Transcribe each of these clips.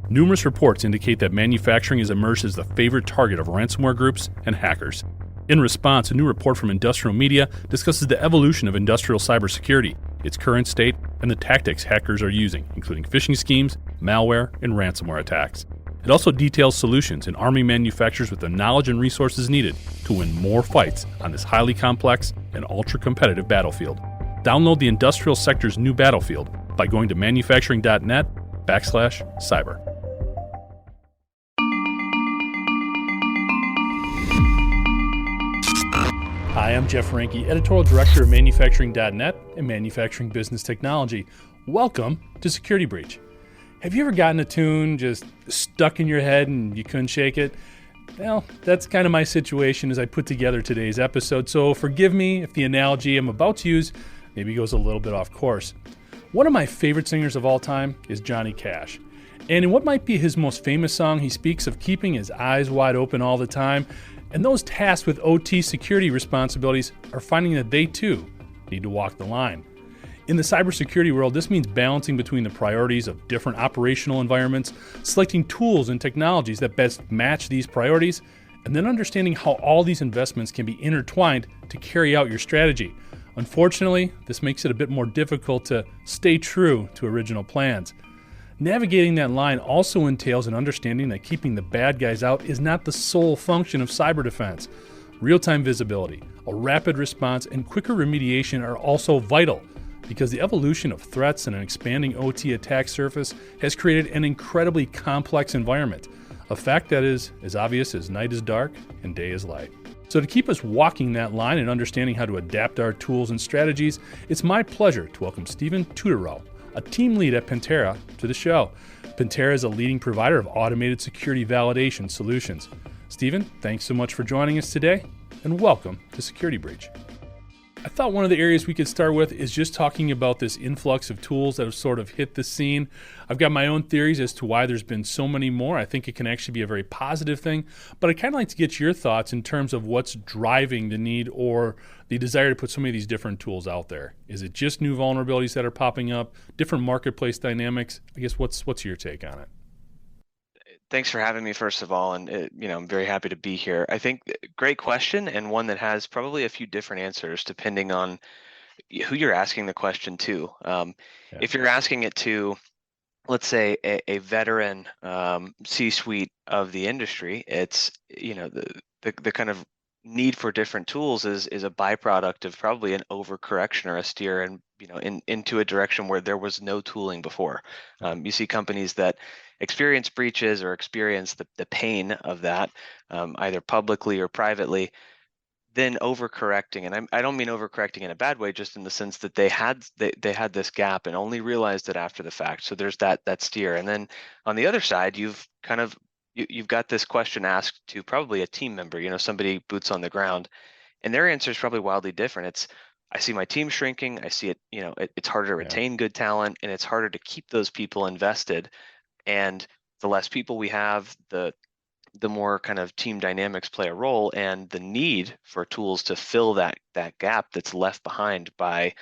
Numerous reports indicate that manufacturing has emerged as the favorite target of ransomware groups and hackers. In response, a new report from Industrial Media discusses the evolution of industrial cybersecurity, its current state, and the tactics hackers are using, including phishing schemes, malware, and ransomware attacks. It also details solutions and arming manufacturers with the knowledge and resources needed to win more fights on this highly complex and ultra-competitive battlefield. Download the industrial sector's new battlefield by going to manufacturing.net/cyber. Hi, I'm Jeff Ranke, Editorial Director of Manufacturing.net and Manufacturing Business Technology. Welcome to Security Breach. Have you ever gotten a tune just stuck in your head and you couldn't shake it? Well, that's kind of my situation as I put together today's episode, so forgive me if the analogy I'm about to use maybe goes a little bit off course. One of my favorite singers of all time is Johnny Cash. And in what might be his most famous song, he speaks of keeping his eyes wide open all the time. And those tasked with OT security responsibilities are finding that they too need to walk the line. In the cybersecurity world, this means balancing between the priorities of different operational environments, selecting tools and technologies that best match these priorities, and then understanding how all these investments can be intertwined to carry out your strategy. Unfortunately, this makes it a bit more difficult to stay true to original plans. Navigating that line also entails an understanding that keeping the bad guys out is not the sole function of cyber defense. Real-time visibility, a rapid response, and quicker remediation are also vital because the evolution of threats and an expanding OT attack surface has created an incredibly complex environment, a fact that is as obvious as night is dark and day is light. So to keep us walking that line and understanding how to adapt our tools and strategies, it's my pleasure to welcome Stephen Tutoreau, a team lead at Pentera, to the show. Pentera is a leading provider of automated security validation solutions. Stephen, thanks so much for joining us today, and welcome to Security Breach. I thought one of the areas we could start with is just talking about this influx of tools that have sort of hit the scene. I've got my own theories as to why there's been so many more. I think it can actually be a very positive thing, but I'd kind of like to get your thoughts in terms of what's driving the need or the desire to put so many of these different tools out there. Is it just new vulnerabilities that are popping up, different marketplace dynamics? I guess what's your take on it? Thanks for having me, first of all, and I'm very happy to be here. I think great question, and one that has probably a few different answers depending on who you're asking the question to. If you're asking it to, let's say, a veteran C-suite of the industry, it's the kind of need for different tools is a byproduct of probably an overcorrection or a steer and into a direction where there was no tooling before. You see companies that experience breaches or experience the pain of that, either publicly or privately, then overcorrecting. And I don't mean overcorrecting in a bad way, just in the sense that they had this gap and only realized it after the fact. So there's that steer. And then on the other side, you've got this question asked to probably a team member, somebody boots on the ground, and their answer is probably wildly different. I see my team shrinking. I see it, it's harder to retain good talent, and it's harder to keep those people invested. And the less people we have, the more kind of team dynamics play a role, and the need for tools to fill that gap that's left behind by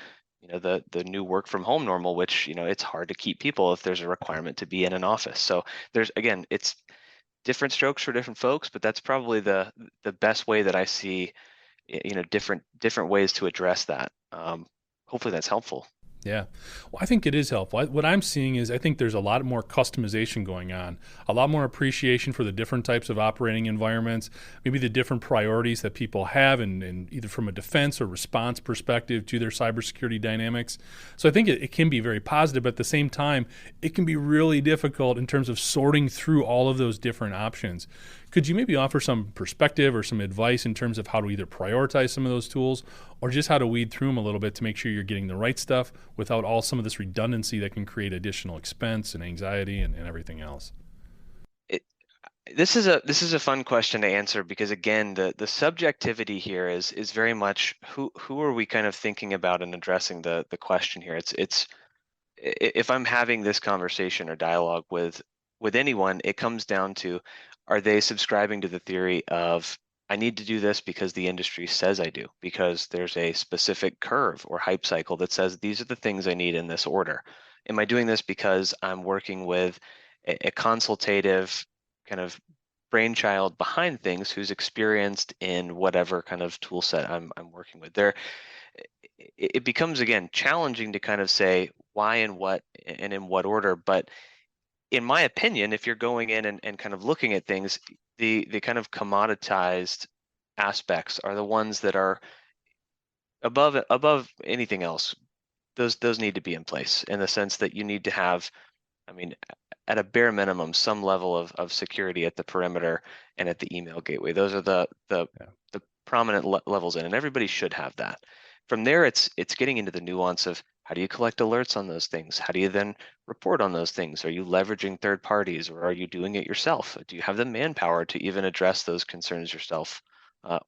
the new work from home normal, which it's hard to keep people if there's a requirement to be in an office. So it's different strokes for different folks, but that's probably the best way that I see different ways to address that. Hopefully that's helpful. Yeah. Well, I think it is helpful. What I'm seeing is I think there's a lot more customization going on, a lot more appreciation for the different types of operating environments, maybe the different priorities that people have and either from a defense or response perspective to their cybersecurity dynamics. So I think it can be very positive, but at the same time, it can be really difficult in terms of sorting through all of those different options. Could you maybe offer some perspective or some advice in terms of how to either prioritize some of those tools or just how to weed through them a little bit to make sure you're getting the right stuff without all some of this redundancy that can create additional expense and anxiety and everything else? This is a fun question to answer because, again, the subjectivity here is very much who are we kind of thinking about and addressing the question here. It's if I'm having this conversation or dialogue with anyone, it comes down to, are they subscribing to the theory of, I need to do this because the industry says I do, because there's a specific curve or hype cycle that says these are the things I need in this order? Am I doing this because I'm working with a consultative kind of brainchild behind things who's experienced in whatever kind of tool set I'm working with. It becomes again challenging to kind of say why and what and in what order. But in my opinion, if you're going in and kind of looking at things, the kind of commoditized aspects are the ones that are above anything else. Those need to be in place in the sense that you need to have, I mean, at a bare minimum, some level of security at the perimeter and at the email gateway. Those are Yeah. the prominent levels in, and everybody should have that. From there, it's getting into the nuance of how do you collect alerts on those things? How do you then report on those things? Are you leveraging third parties, or are you doing it yourself? Do you have the manpower to even address those concerns yourself?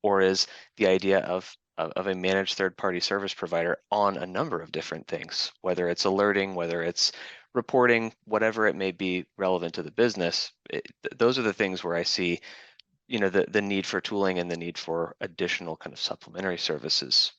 Or is the idea of a managed third-party service provider on a number of different things, whether it's alerting, whether it's reporting, whatever it may be relevant to the business. Those are the things where I see, the need for tooling and the need for additional kind of supplementary services.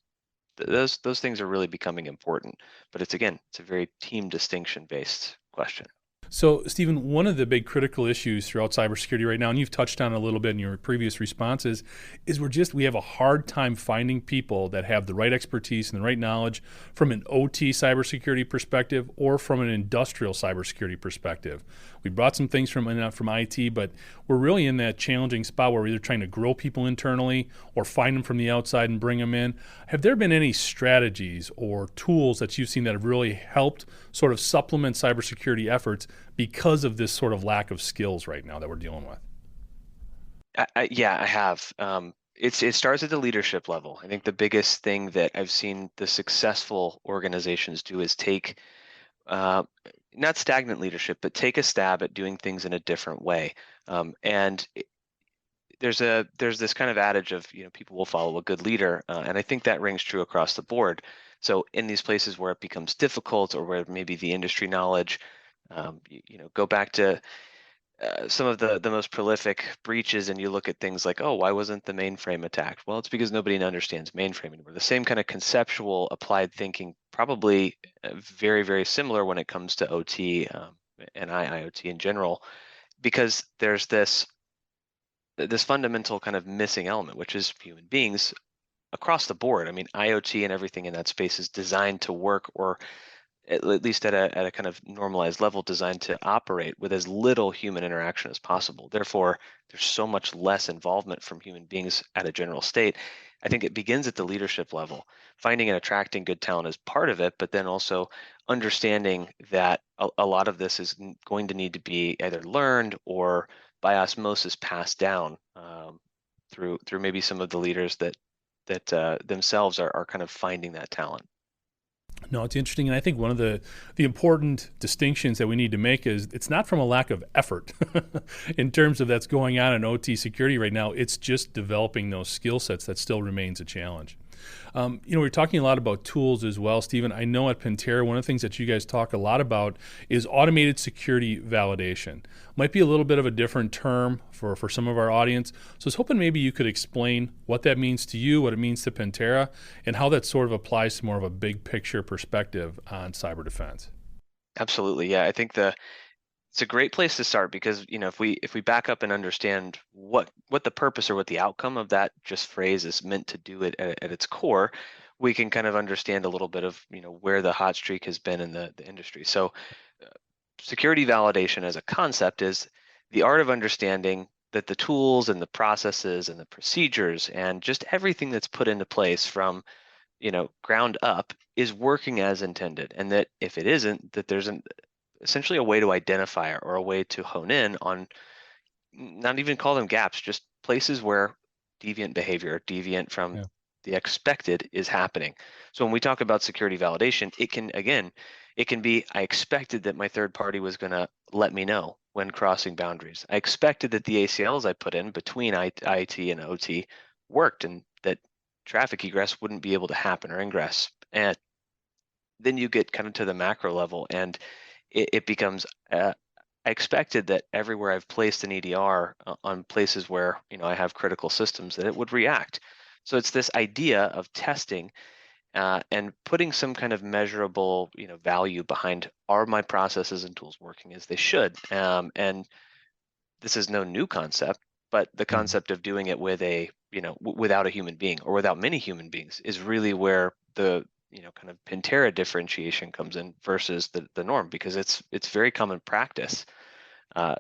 Those things are really becoming important, but it's a very team distinction based question. So, Stephen, one of the big critical issues throughout cybersecurity right now, and you've touched on it a little bit in your previous responses, is we have a hard time finding people that have the right expertise and the right knowledge from an OT cybersecurity perspective or from an industrial cybersecurity perspective. We brought some things from IT, but we're really in that challenging spot where we're either trying to grow people internally or find them from the outside and bring them in. Have there been any strategies or tools that you've seen that have really helped sort of supplement cybersecurity efforts because of this sort of lack of skills right now that we're dealing with? Yeah, I have. It starts at the leadership level. I think the biggest thing that I've seen the successful organizations do is take uh, not stagnant leadership, but take a stab at doing things in a different way. And there's this kind of adage of people will follow a good leader, and I think that rings true across the board. So in these places where it becomes difficult, or where maybe the industry knowledge, go back to some of the most prolific breaches, and you look at things like, oh, why wasn't the mainframe attacked? Well, it's because nobody understands mainframe anymore. The same kind of conceptual applied thinking, probably very, very similar when it comes to OT and IoT in general, because there's this fundamental kind of missing element, which is human beings across the board. I mean, IoT and everything in that space is designed to work, or at least at a kind of normalized level, designed to operate with as little human interaction as possible. Therefore, there's so much less involvement from human beings at a general state. I think it begins at the leadership level. Finding and attracting good talent is part of it, but then also understanding that a lot of this is going to need to be either learned or by osmosis passed down through maybe some of the leaders that themselves are kind of finding that talent. No, it's interesting, and I think one of the important distinctions that we need to make is it's not from a lack of effort in terms of that's going on in OT security right now. It's just developing those skill sets that still remains a challenge. We're talking a lot about tools as well, Stephen. I know at Pantera, one of the things that you guys talk a lot about is automated security validation. Might be a little bit of a different term for some of our audience. So I was hoping maybe you could explain what that means to you, what it means to Pantera, and how that sort of applies to more of a big picture perspective on cyber defense. Absolutely, yeah. I think it's a great place to start, because if we back up and understand what the purpose or what the outcome of that just phrase is meant to do at its core, we can kind of understand a little bit of where the hot streak has been in the industry. So security validation as a concept is the art of understanding that the tools and the processes and the procedures and just everything that's put into place from ground up is working as intended, and that if it isn't, that there's essentially a way to identify or a way to hone in on, not even call them gaps, just places where deviant behavior, deviant from Yeah. the expected, is happening. So when we talk about security validation, it can be, I expected that my third party was going to let me know when crossing boundaries. I expected that the ACLs I put in between IT and OT worked, and that traffic egress wouldn't be able to happen, or ingress. And then you get kind of to the macro level, and it becomes I expected that everywhere I've placed an EDR on places where I have critical systems, that it would react. So it's this idea of testing and putting some kind of measurable, value behind, are my processes and tools working as they should? And this is no new concept, but the Mhm. concept of doing it with without a human being or without many human beings is really where the kind of Pantera differentiation comes in versus the norm, because it's very common practice. Uh,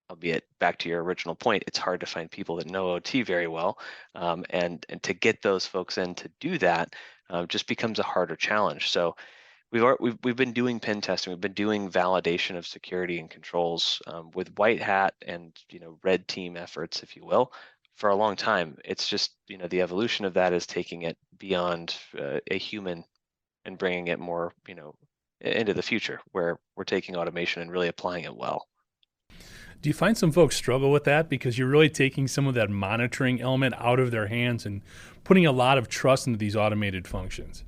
Albeit, back to your original point, it's hard to find people that know OT very well, and to get those folks in to do that just becomes a harder challenge. So we've been doing pen testing, we've been doing validation of security and controls with white hat and red team efforts, if you will, for a long time. It's just the evolution of that is taking it beyond a human and bringing it more into the future, where we're taking automation and really applying it well. Do you find some folks struggle with that because you're really taking some of that monitoring element out of their hands and putting a lot of trust into these automated functions?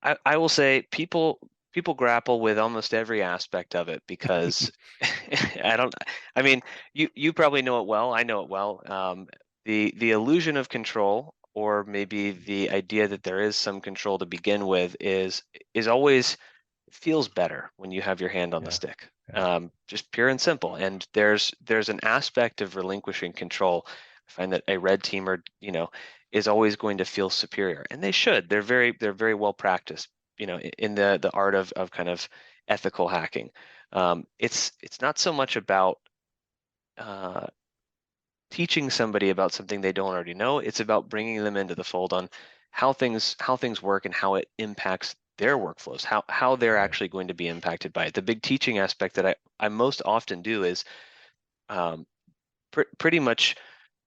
I will say people grapple with almost every aspect of it because I don't I mean you probably know it well. I know it well. The illusion of control, or maybe the idea that there is some control to begin with, is always feels better when you have your hand on the Yeah, stick. yeah, Just pure and simple. And there's an aspect of relinquishing control. I find that a red teamer, is always going to feel superior, and they should. They're very well practiced, in the art of kind of ethical hacking. It's not so much about uh, teaching somebody about something they don't already know. It's about bringing them into the fold on how things work and how it impacts their workflows, how they're right. actually going to be impacted by it. The big teaching aspect that I most often do is um, pretty much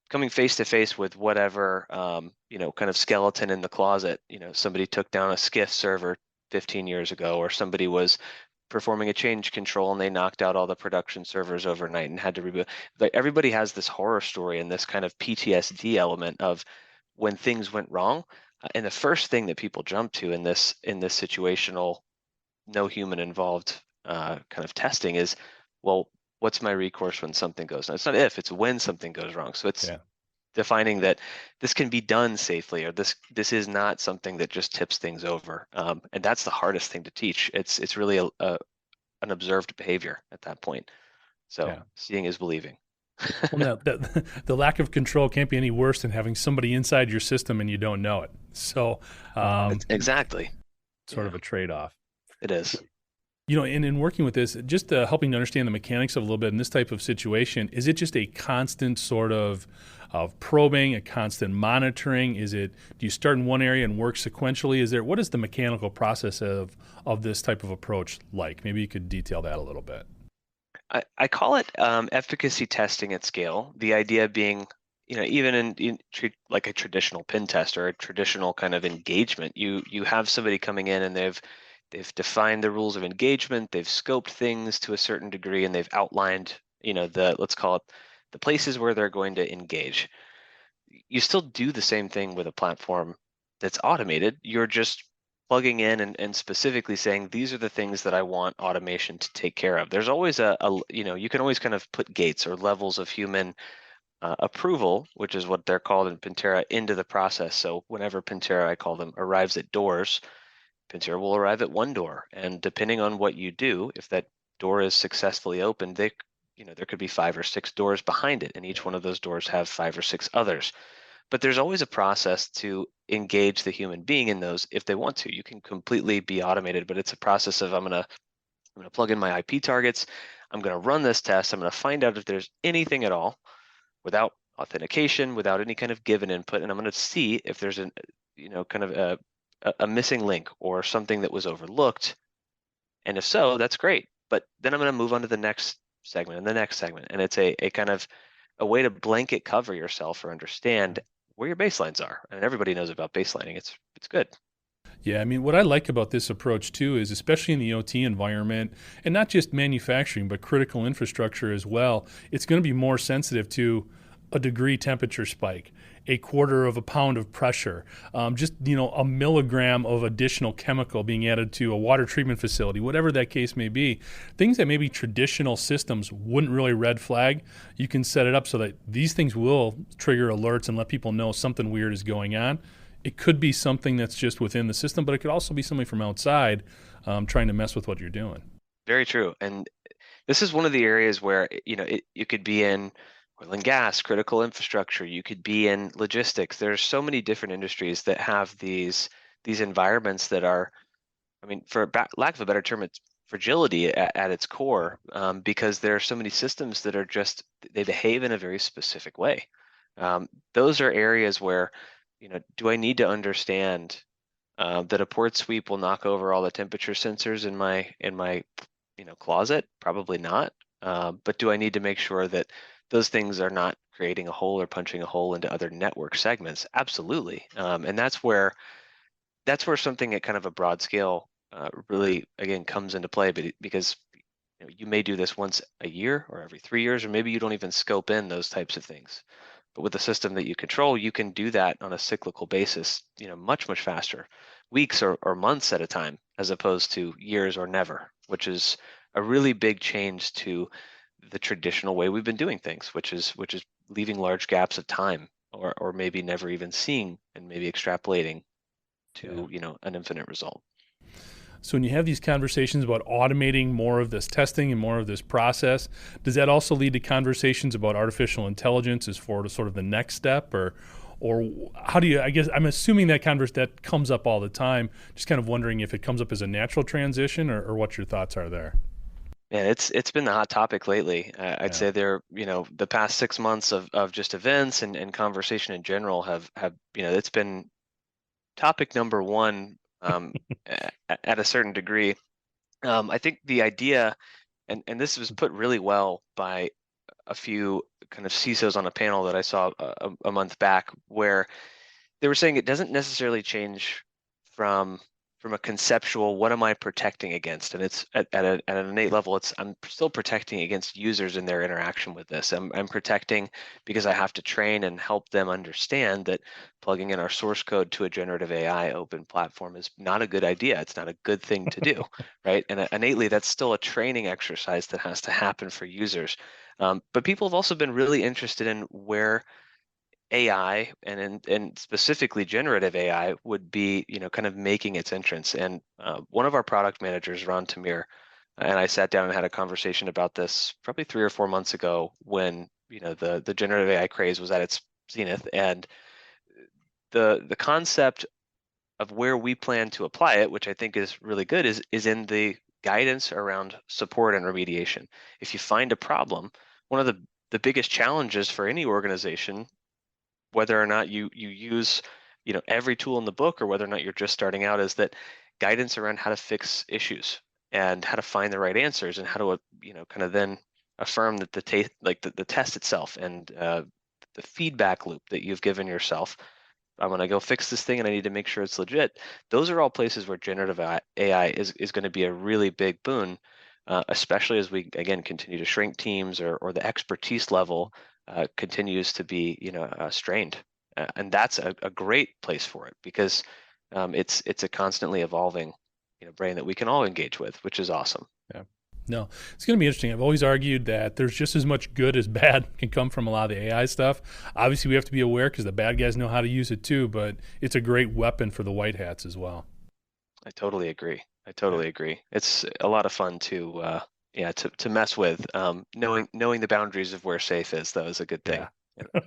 coming face to face with whatever kind of skeleton in the closet. Somebody took down a skiff server 15 years ago, or somebody was performing a change control and they knocked out all the production servers overnight and had to reboot. Like, everybody has this horror story and this kind of PTSD element of when things went wrong. And the first thing that people jump to in this situational, no human involved kind of testing is, well, what's my recourse when something goes wrong? It's not if, it's when something goes wrong. So it's Yeah. defining that this can be done safely, or this is not something that just tips things over. And that's the hardest thing to teach. It's really an observed behavior at that point. So Yeah. seeing is believing. Well, no, the lack of control can't be any worse than having somebody inside your system and you don't know it. So, Exactly. sort Yeah, of a trade off. it is. In working with this, just helping to understand the mechanics of a little bit in this type of situation, is it just a constant sort of probing, a constant monitoring? Do you start in one area and work sequentially? What is the mechanical process of this type of approach like? Maybe you could detail that a little bit. I call it efficacy testing at scale. The idea being, even like a traditional pen test or a traditional kind of engagement, you have somebody coming in and they've defined the rules of engagement, they've scoped things to a certain degree, and they've outlined, let's call it the places where they're going to engage. You still do the same thing with a platform that's automated. You're just plugging in and specifically saying, these are the things that I want automation to take care of. There's always you can always kind of put gates or levels of human approval, which is what they're called in Pantera, into the process. So whenever Pantera, I call them, arrives at doors, Pantera will arrive at one door. And depending on what you do, if that door is successfully opened, there could be 5 or 6 doors behind it, and each one of those doors have 5 or 6 others. But there's always a process to engage the human being in those if they want to. You can completely be automated, but it's a process of, I'm gonna plug in my IP targets, I'm gonna run this test, I'm gonna find out if there's anything at all without authentication, without any kind of given input, and I'm gonna see if there's kind of a missing link or something that was overlooked. And if so, that's great. But then I'm gonna move on to the next segment and the next segment. And it's a kind of a way to blanket cover yourself or understand where your baselines are. And everybody knows about baselining. It's good. Yeah, I mean, what I like about this approach too is, especially in the OT environment, and not just manufacturing, but critical infrastructure as well, it's going to be more sensitive to a degree temperature spike, a quarter of a pound of pressure, just a milligram of additional chemical being added to a water treatment facility, whatever that case may be. Things that maybe traditional systems wouldn't really red flag, you can set it up so that these things will trigger alerts and let people know something weird is going on. it could be something that's just within the system, but it could also be somebody from outside trying to mess with what you're doing. Very true. And this is one of the areas where, you could be in oil and gas, critical infrastructure, you could be in logistics. There's so many different industries that have these environments that are, I mean, for lack of a better term, it's fragility at its core, because there are so many systems that are just, they behave in a very specific way. Those are areas where, do I need to understand that a port sweep will knock over all the temperature sensors in my closet? Probably not. But do I need to make sure that those things are not creating a hole or punching a hole into other network segments? Absolutely. And that's where something at kind of a broad scale really again comes into play. But because you may do this once a year or every 3 years, or maybe you don't even scope in those types of things. But with the system that you control, you can do that on a cyclical basis, much, much faster, weeks or months at a time, as opposed to years or never, which is a really big change to the traditional way we've been doing things, which is leaving large gaps of time, or maybe never even seeing and maybe extrapolating Yeah. to an infinite result. So when you have these conversations about automating more of this testing and more of this process, does that also lead to conversations about artificial intelligence as for sort of the next step, or how do you? I guess I'm assuming that comes up all the time. Just kind of wondering if it comes up as a natural transition, or what your thoughts are there. Yeah, it's been the hot topic lately. I'd Yeah. say the past 6 months of just events and conversation in general have it's been topic number one, at a certain degree. I think the idea, and this was put really well by a few kind of CISOs on a panel that I saw a month back, where they were saying it doesn't necessarily change from from a conceptual, what am I protecting against? And it's at an innate level, it's I'm still protecting against users in their interaction with this. I'm protecting because I have to train and help them understand that plugging in our source code to a generative AI open platform is not a good idea. It's not a good thing to do, right? And innately, that's still a training exercise that has to happen for users. But people have also been really interested in where AI and specifically generative AI would be, kind of making its entrance. And one of our product managers, Ron Tamir, and I sat down and had a conversation about this probably 3 or 4 months ago when, the generative AI craze was at its zenith. And the concept of where we plan to apply it, which I think is really good, is in the guidance around support and remediation. If you find a problem, one of the biggest challenges for any organization, whether or not you use every tool in the book, or whether or not you're just starting out, is that guidance around how to fix issues and how to find the right answers, and how to kind of then affirm that the test itself, and the feedback loop that you've given yourself. I'm going to go fix this thing and I need to make sure it's legit. Those are all places where generative AI is going to be a really big boon, especially as we, again, continue to shrink teams, or the expertise level continues to be, strained. And that's a great place for it, because it's a constantly evolving, brain that we can all engage with, which is awesome. Yeah. No, it's going to be interesting. I've always argued that there's just as much good as bad can come from a lot of the AI stuff. Obviously, we have to be aware because the bad guys know how to use it too, but it's a great weapon for the white hats as well. I totally agree. I Yeah. totally agree. It's a lot of fun to yeah, to mess with. Knowing the boundaries of where safe is, though, is a good thing. Yeah. Yeah.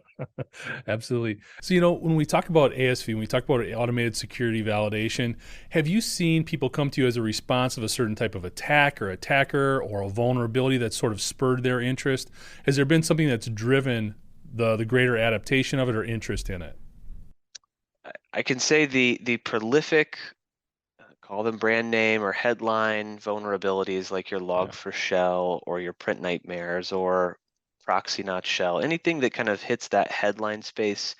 Absolutely. So, when we talk about ASV, when we talk about automated security validation, have you seen people come to you as a response of a certain type of attack or attacker, or a vulnerability that sort of spurred their interest? Has there been something that's driven the greater adaptation of it or interest in it? I can say the prolific, call them brand name or headline vulnerabilities, like your Yeah. log4shell or your print nightmares or proxy not shell, anything that kind of hits that headline space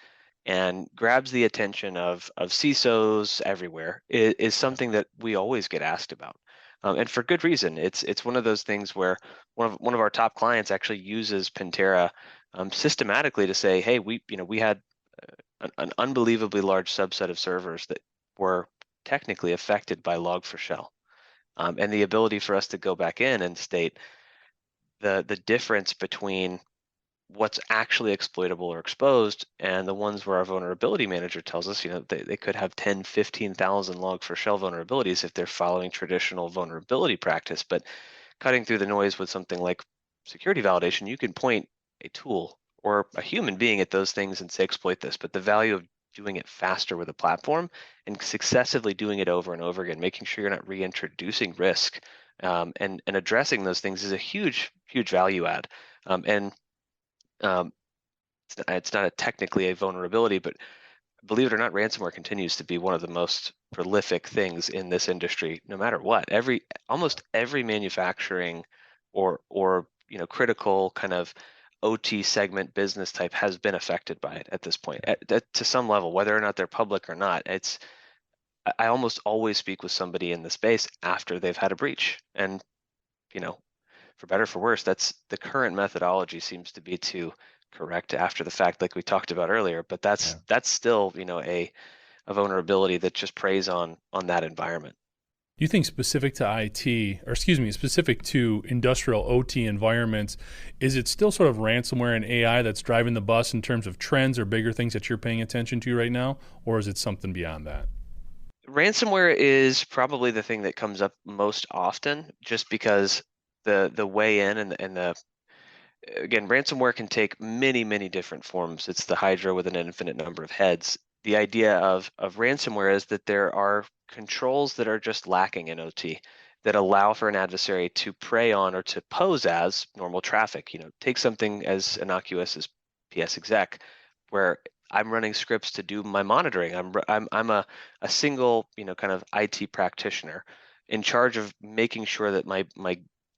and grabs the attention of CISOs everywhere, is Yeah. something that we always get asked about, and for good reason. It's one of those things where one of our top clients actually uses Pantera systematically to say, hey, we had an unbelievably large subset of servers that were technically affected by log4shell, and the ability for us to go back in and state the difference between what's actually exploitable or exposed, and the ones where our vulnerability manager tells us, they could have 10, 15,000 log for shell vulnerabilities if they're following traditional vulnerability practice. But cutting through the noise with something like security validation, you can point a tool or a human being at those things and say, exploit this. But the value of doing it faster with a platform and successively doing it over and over again, making sure you're not reintroducing risk, and addressing those things is a huge, huge value add. And um, it's not a technically a vulnerability, but believe it or not, ransomware continues to be one of the most prolific things in this industry, no matter what. Almost every manufacturing or critical kind of OT segment business type has been affected by it at this point, to some level, whether or not they're public or not. I almost always speak with somebody in the space after they've had a breach, and you know, for better or for worse, that's the current methodology seems to be to correct after the fact, like we talked about earlier. But Yeah. that's still, a vulnerability that just preys on that environment. Do you think specific to IT, or excuse me, specific to industrial OT environments, is it still sort of ransomware and AI that's driving the bus in terms of trends or bigger things that you're paying attention to right now, or is it something beyond that? Ransomware is probably the thing that comes up most often, just because the way in and the again, ransomware can take many, many different forms. It's the Hydra with an infinite number of heads. The idea of ransomware is that there are controls that are just lacking in OT that allow for an adversary to prey on or to pose as normal traffic. Take something as innocuous as PS exec, where I'm running scripts to do my monitoring. I'm a single, kind of IT practitioner in charge of making sure that my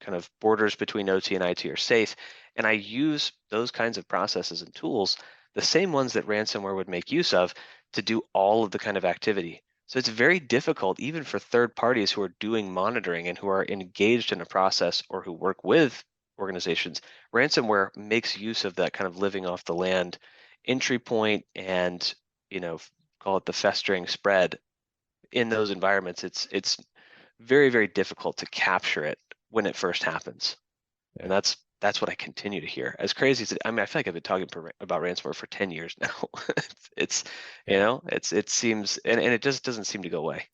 kind of borders between OT and IT are safe, and I use those kinds of processes and tools, the same ones that ransomware would make use of, to do all of the kind of activity. So it's very difficult, even for third parties who are doing monitoring and who are engaged in a process or who work with organizations. Ransomware makes use of that kind of living off the land entry point, and call it the festering spread in those environments. It's very, very difficult to capture it when it first happens. And Yeah. that's what I continue to hear. As crazy as I mean, I feel like I've been talking about ransomware for 10 years now. it's Yeah. it seems, and it just doesn't seem to go away.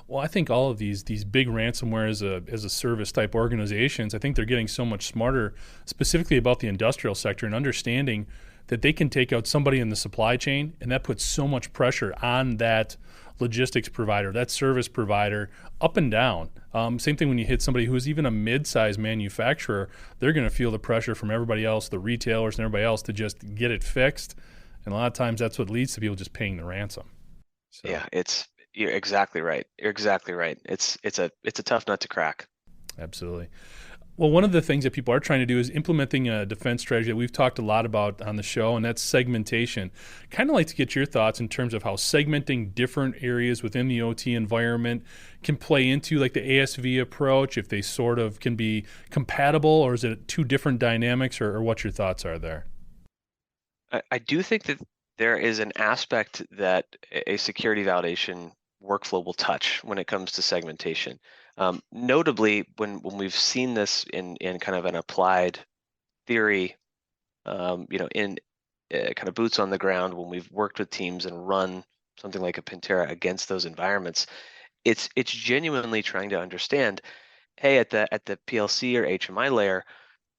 Well, I think all of these big ransomware as a service type organizations, I think they're getting so much smarter, specifically about the industrial sector and understanding that they can take out somebody in the supply chain, and that puts so much pressure on that logistics provider, that service provider, up and down. Same thing when you hit somebody who's even a mid-sized manufacturer, they're going to feel the pressure from everybody else, the retailers and everybody else, to just get it fixed. And a lot of times that's what leads to people just paying the ransom. So Yeah, you're exactly right. You're exactly right. It's a tough nut to crack. absolutely. Well, one of the things that people are trying to do is implementing a defense strategy that we've talked a lot about on the show, and that's segmentation. Kind of like to get your thoughts in terms of how segmenting different areas within the OT environment can play into like the ASV approach, if they sort of can be compatible, or is it two different dynamics, or what your thoughts are there? I do think that there is an aspect that a security validation workflow will touch when it comes to segmentation. Notably, when we've seen this in kind of an applied theory, in kind of boots on the ground, when we've worked with teams and run something like a Pantera against those environments, it's genuinely trying to understand, hey, at the PLC or HMI layer,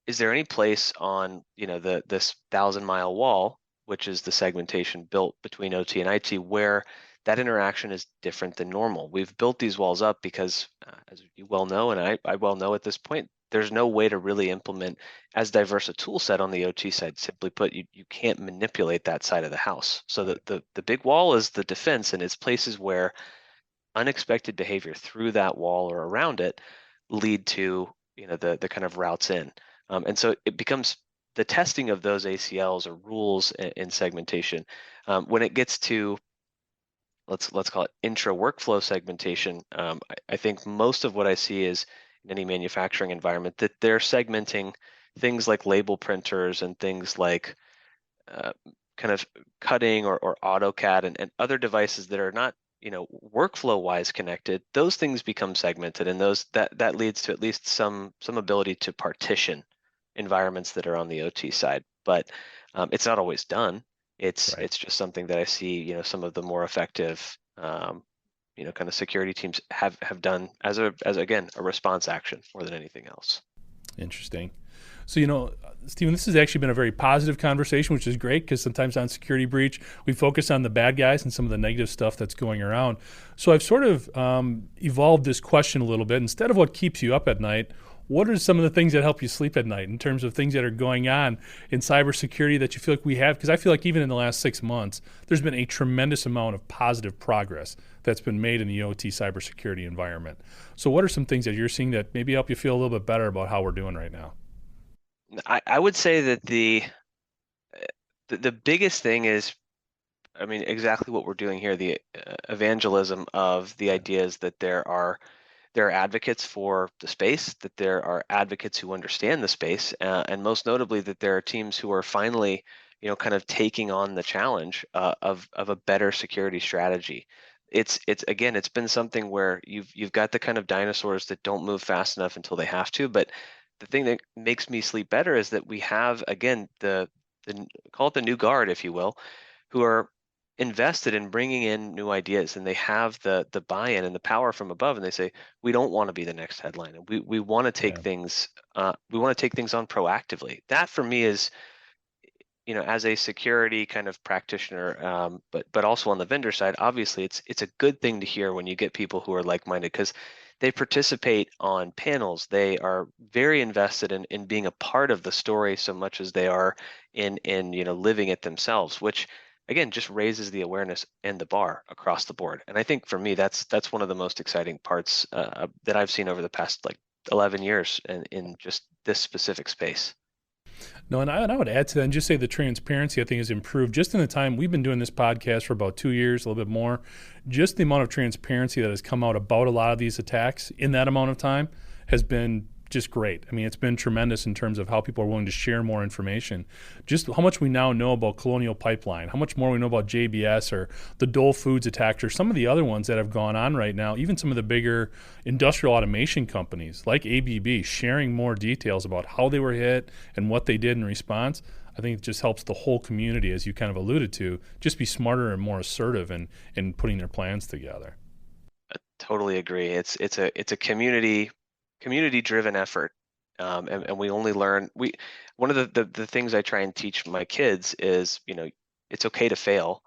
is there any place on this 1,000-mile wall, which is the segmentation built between OT and IT, where that interaction is different than normal? We've built these walls up because, as you well know, and I well know at this point, there's no way to really implement as diverse a tool set on the OT side. Simply put, you can't manipulate that side of the house. So Right. the big wall is the defense, and it's places where unexpected behavior through that wall or around it lead to the kind of routes in, and so it becomes the testing of those ACLs or rules in segmentation. When it gets to, let's call it intra workflow segmentation, I think most of what I see is in any manufacturing environment that they're segmenting things like label printers and things like uh, kind of cutting or AutoCAD and other devices that are not workflow wise connected. Those things become segmented, and those that leads to at least some ability to partition environments that are on the OT side. but it's not always done. It's Right. it's just something that I see, some of the more effective, kind of security teams have done as again a response action more than anything else. Interesting. So, Stephen, this has actually been a very positive conversation, which is great because sometimes on Security Breach, we focus on the bad guys and some of the negative stuff that's going around. So I've sort of evolved this question a little bit. Instead of what keeps you up at night, what are some of the things that help you sleep at night in terms of things that are going on in cybersecurity that you feel like we have? Because I feel like even in the last 6 months, there's been a tremendous amount of positive progress that's been made in the OT cybersecurity environment. So what are some things that you're seeing that maybe help you feel a little bit better about how we're doing right now? I would say that the biggest thing is, I mean, exactly what we're doing here, the evangelism of the ideas that there are advocates for the space, that there are advocates who understand the space, and most notably that there are teams who are finally, kind of taking on the challenge of a better security strategy. It's again, it's been something where you've got the kind of dinosaurs that don't move fast enough until they have to, but the thing that makes me sleep better is that we have again call it the new guard, if you will, who are invested in bringing in new ideas, and they have the buy-in and the power from above, and they say we don't want to be the next headline, and we want to take Yeah. things on proactively. That for me is, as a security kind of practitioner, but also on the vendor side, obviously it's a good thing to hear when you get people who are like-minded, because they participate on panels. They are very invested in being a part of the story so much as they are in living it themselves, which again just raises the awareness and the bar across the board. And I think for me that's one of the most exciting parts that I've seen over the past like 11 years in just this specific space. No, and I would add to that and just say the transparency I think has improved just in the time we've been doing this podcast for about 2 years, a little bit more. Just the amount of transparency that has come out about a lot of these attacks in that amount of time has been just great. I mean, it's been tremendous in terms of how people are willing to share more information. Just how much we now know about Colonial Pipeline, how much more we know about JBS or the Dole Foods attack, or some of the other ones that have gone on right now, even some of the bigger industrial automation companies like ABB sharing more details about how they were hit and what they did in response. I think it just helps the whole community, as you kind of alluded to, just be smarter and more assertive in putting their plans together. Totally agree. It's a community driven effort, and we only learn. We One of the things I try and teach my kids is, it's okay to fail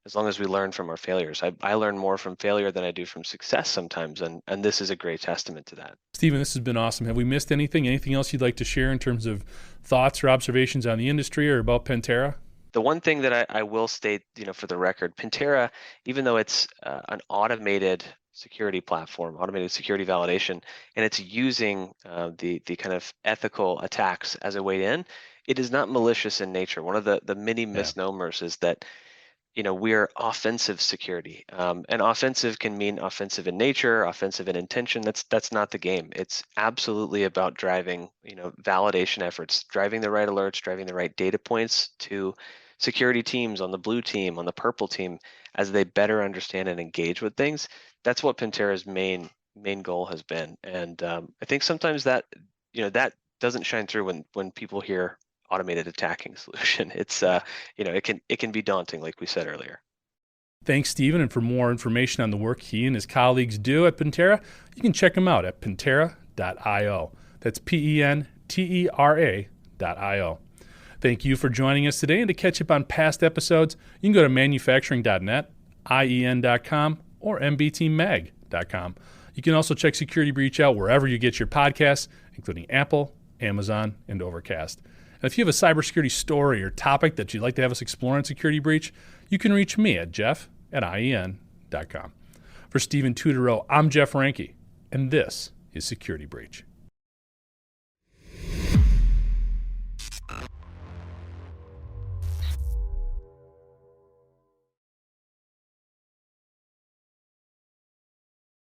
as long as we learn from our failures. I learn more from failure than I do from success sometimes, and this is a great testament to that. Stephen, this has been awesome. Have we missed anything? Anything else you'd like to share in terms of thoughts or observations on the industry or about Pantera? The one thing that I will state, for the record, Pantera, even though it's an automated security platform, automated security validation, and it's using the kind of ethical attacks as a way in, it is not malicious in nature. One of the many Yeah. misnomers is that we're offensive security, and offensive can mean offensive in nature, offensive in intention. That's not the game. It's absolutely about driving validation efforts, driving the right alerts, driving the right data points to security teams on the blue team, on the purple team, as they better understand and engage with things. That's what Pantera's main goal has been, and I think sometimes that doesn't shine through when people hear automated attacking solution. It's Yeah. it can be daunting, like we said earlier. Thanks, Stephen. And for more information on the work he and his colleagues do at Pantera, you can check them out at Pantera.io. That's Pentera.io. Thank you for joining us today. And to catch up on past episodes, you can go to manufacturing.net, IEN.com, or MBTmag.com. You can also check Security Breach out wherever you get your podcasts, including Apple, Amazon, and Overcast. And if you have a cybersecurity story or topic that you'd like to have us explore in Security Breach, you can reach me at jeff@ien.com. For Stephen Tuderow, I'm Jeff Ranke, and this is Security Breach.